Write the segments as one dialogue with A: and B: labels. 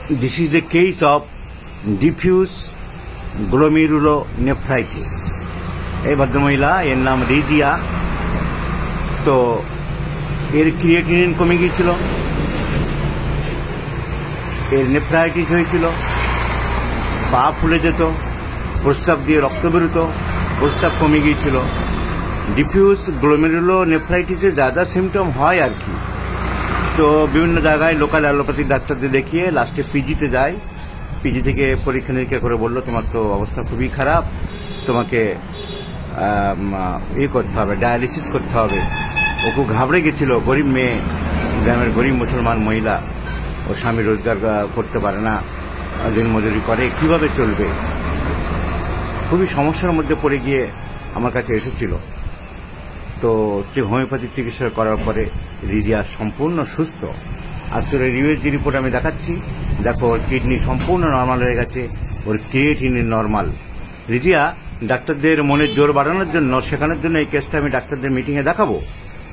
A: This is a case of diffuse glomerulonephritis. এই ভদ্রমহিলা, এর নাম রিজিয়া। তো এর ক্রিয়েটিনিন কমে গিয়েছিল, এর নেফ্রাইটিস হয়েছিল, পা ফুলে যেত, প্রস্রাব দিয়ে রক্ত বেরোতো, প্রস্রাব কমে গিয়েছিল। ডিফিউজ গ্লোমেরুলোনেফ্রাইটিসের যা যা সিমটম হয় আর কি। তো বিভিন্ন জায়গায় লোকাল অ্যালোপ্যাথিক ডাক্তারদের দেখিয়ে লাস্টে পিজিতে যায়। পিজি থেকে পরীক্ষা নিরীক্ষা করে বলল, তোমার তো অবস্থা খুবই খারাপ, তোমাকে করতে হবে, ডায়ালিসিস করতে হবে। ও খুব ঘাবড়ে গেছিল, গরিব মেয়ে, গ্রামের গরিব মুসলমান মহিলা, ও স্বামী রোজগার করতে পারে না, দিনমজুরি করে, কিভাবে চলবে। খুবই সমস্যার মধ্যে পড়ে গিয়ে আমার কাছে এসেছিল। তো হোমিওপ্যাথিক চিকিৎসা করার পরে রিজিয়া সম্পূর্ণ সুস্থ। আজকের ইউএসজি রিপোর্ট আমি দেখাচ্ছি, দেখো ওর কিডনি সম্পূর্ণ নর্মাল হয়ে গেছে, ওর ক্রিয়েটিনিন নর্মাল। রিজিয়া, ডাক্তারদের মনের জোর বাড়ানোর জন্য, শেখানোর জন্য এই কেসটা আমি ডাক্তারদের মিটিংয়ে দেখাবো।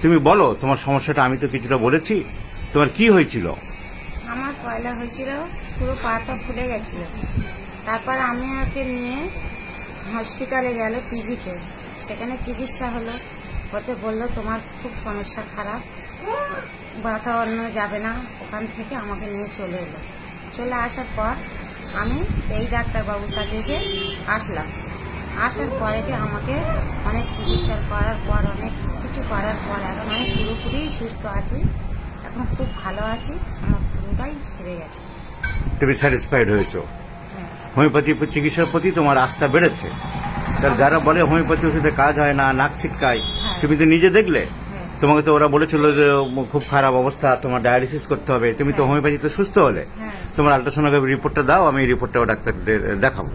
A: তুমি বলো তোমার সমস্যাটা। আমি তো কিছুটা বলেছি, তোমার কি হয়েছিল?
B: আমার পয়লা হয়েছিল, পুরো পাটা ফুলে গেছিল। তারপর আমি ওকে নিয়ে হসপিটালে গেল, পিজিতে। সেখানে চিকিৎসা হলো, হতে বললো তোমার খুব সমস্যা খারাপ, বাঁচানো যাবে না। ওখান থেকে আমাকে নিয়ে চলে এলো। চলে আসার পর আমি এই ডাক্তারবাবুর কাছে আসলাম। আসার পরে আমাকে অনেক চিকিৎসা করার পর, অনেক কিছু করার পর এখন আমি পুরোপুরি সুস্থ আছি, এখন খুব ভালো আছি, আমার পুরোটাই সেরে গেছে।
A: তুমি স্যাটিসফাইড হয়েছো? হোমিওপ্যাথি চিকিৎসার প্রতি তোমার আস্থা বেড়েছে। তার যারা বলে হোমিওপ্যাথি ওষুধে কাজ হয় না, নাক ছিটকায়, তুমি তো নিজে দেখলে। তোমাকে তো ওরা বলেছিল যে খুব খারাপ অবস্থা, তোমার ডায়ালিসিস করতে হবে, তুমি তো হোমিওপ্যাথিতে সুস্থ হলে। তোমার আল্ট্রাসোনোগ্রাফি রিপোর্টটা দাও, আমি এই রিপোর্টটাও ডাক্তারদের দেখাবো।